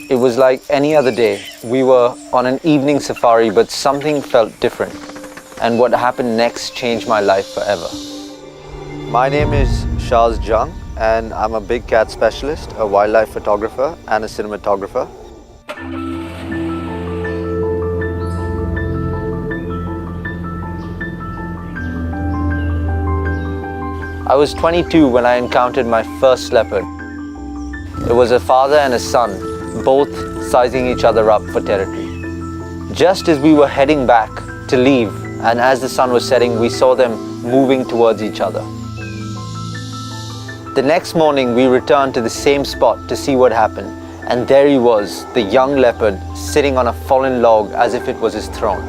It was like any other day. We were on an evening safari, but something felt different. And what happened next changed my life forever. My name is Charles Jung, and I'm a big cat specialist, a wildlife photographer, and a cinematographer. I was 22 when I encountered my first leopard. It was a father and a son, both sizing each other up for territory. Just as we were heading back to leave, and as the sun was setting, we saw them moving towards each other. The next morning, we returned to the same spot to see what happened, and there he was, the young leopard, sitting on a fallen log as if it was his throne.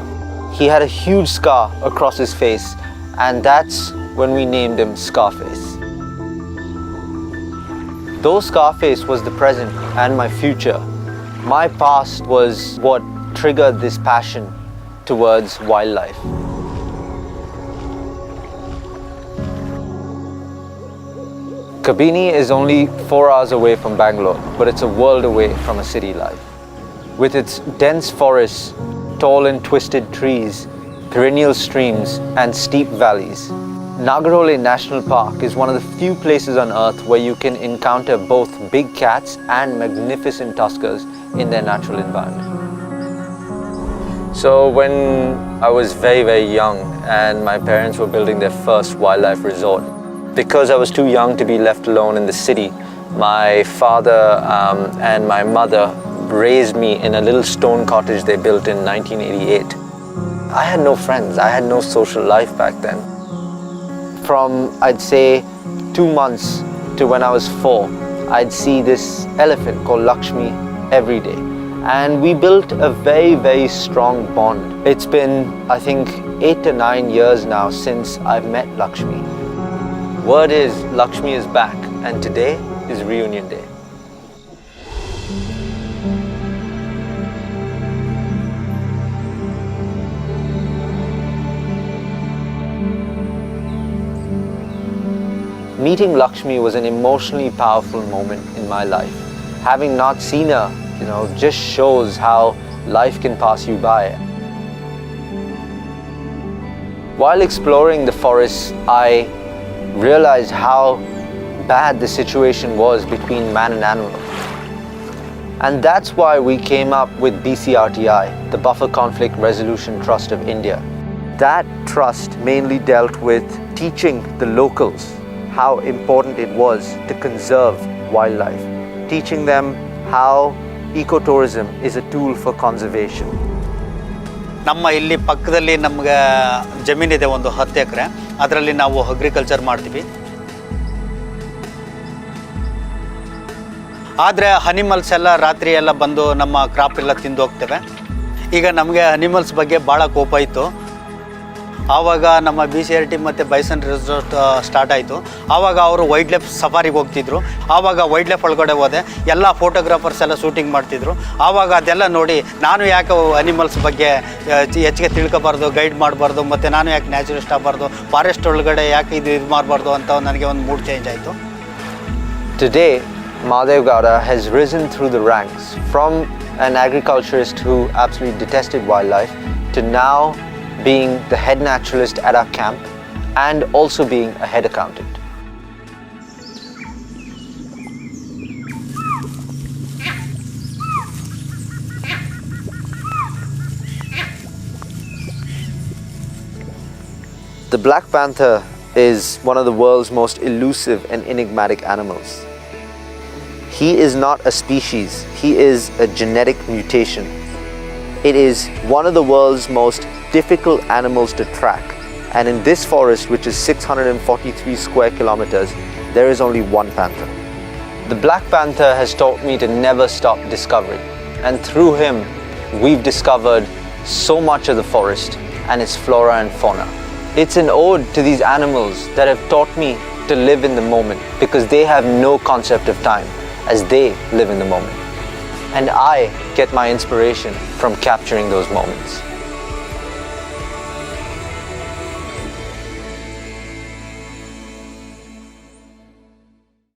He had a huge scar across his face, and that's when we named him Scarface. Though Scarface was the present and my future, my past was what triggered this passion towards wildlife. Kabini is only 4 hours away from Bangalore, but it's a world away from a city life. With its dense forests, tall and twisted trees, perennial streams, and steep valleys, Nagarhole National Park is one of the few places on earth where you can encounter both big cats and magnificent tuskers in their natural environment. So when I was very, very young and my parents were building their first wildlife resort, because I was too young to be left alone in the city, my father and my mother raised me in a little stone cottage they built in 1988. I had no friends, I had no social life back then. From, I'd say, 2 months to when I was 4, I'd see this elephant called Lakshmi every day. And we built a very, very strong bond. It's been, I think, 8 to 9 years now since I've met Lakshmi. Word is, Lakshmi is back, and today is reunion day. Meeting Lakshmi was an emotionally powerful moment in my life. Having not seen her, just shows how life can pass you by. While exploring the forest, I realized how bad the situation was between man and animal. And that's why we came up with BCRTI, the Buffer Conflict Resolution Trust of India. That trust mainly dealt with teaching the locals how important it was to conserve wildlife, teaching them how ecotourism is a tool for conservation. ನಮ್ಮ ಇಲ್ಲಿ ಪಕ್ಕದಲ್ಲಿ ನಮಗೆ ಜಮೀನಿದೆ ಒಂದು 10 ಎಕರೆ, ಅದರಲ್ಲಿ ನಾವು agriculture ಮಾಡ್ತೀವಿ. ಆದರೆ ಅನಿಮಲ್ಸ್ ಎಲ್ಲ ರಾತ್ರಿ ಎಲ್ಲ ಬಂದು ನಮ್ಮ ಕ್ರಾಪ್ ಎಲ್ಲ ತಿಂದು ಹೋಗ್ತವೆ. ಈಗ ನಮಗೆ ಅನಿಮಲ್ಸ್ ಬಗ್ಗೆ ಭಾಳ ಕೋಪ ಇತ್ತು. ಆವಾಗ ನಮ್ಮ BCRT ಮತ್ತು ಬೈಸನ್ ರೆಸಾರ್ಟ್ ಸ್ಟಾರ್ಟ್ ಆಯಿತು. ಆವಾಗ ಅವರು ವೈಲ್ಡ್ ಲೈಫ್ ಸಫಾರಿಗೆ ಹೋಗ್ತಿದ್ರು. ಆವಾಗ ವೈಲ್ಡ್ ಲೈಫ್ ಒಳಗಡೆ ಹೋದೆ, ಎಲ್ಲ ಫೋಟೋಗ್ರಾಫರ್ಸ್ ಎಲ್ಲ ಶೂಟಿಂಗ್ ಮಾಡ್ತಿದ್ರು. ಆವಾಗ ಅದೆಲ್ಲ ನೋಡಿ ನಾನು ಯಾಕೆ ಅನಿಮಲ್ಸ್ ಬಗ್ಗೆ ಹೆಚ್ಚಿಗೆ ತಿಳ್ಕೊಬಾರ್ದು, ಗೈಡ್ ಮಾಡಬಾರ್ದು, ಮತ್ತು ನಾನು ಯಾಕೆ ನ್ಯಾಚುರಿಸ್ಟ್ ಆಗಬಾರ್ದು, ಫಾರೆಸ್ಟ್ ಒಳಗಡೆ ಯಾಕೆ ಇದು ಮಾಡಬಾರ್ದು ಅಂತ ನನಗೆ ಒಂದು ಮೂಡ್ ಚೇಂಜ್ ಆಯಿತು. Today, Madhav Gowda has risen through the ranks from an agriculturist who absolutely detested wildlife to now being the head naturalist at our camp and also being a head accountant. The black panther is one of the world's most elusive and enigmatic animals. He is not a species, he is a genetic mutation. It is one of the world's most difficult animals to track, and in this forest, which is 643 square kilometers, there is only one panther. The black panther has taught me to never stop discovering, and through him we've discovered so much of the forest and its flora and fauna. It's an ode to these animals that have taught me to live in the moment, because they have no concept of time as they live in the moment. And I get my inspiration from capturing those moments.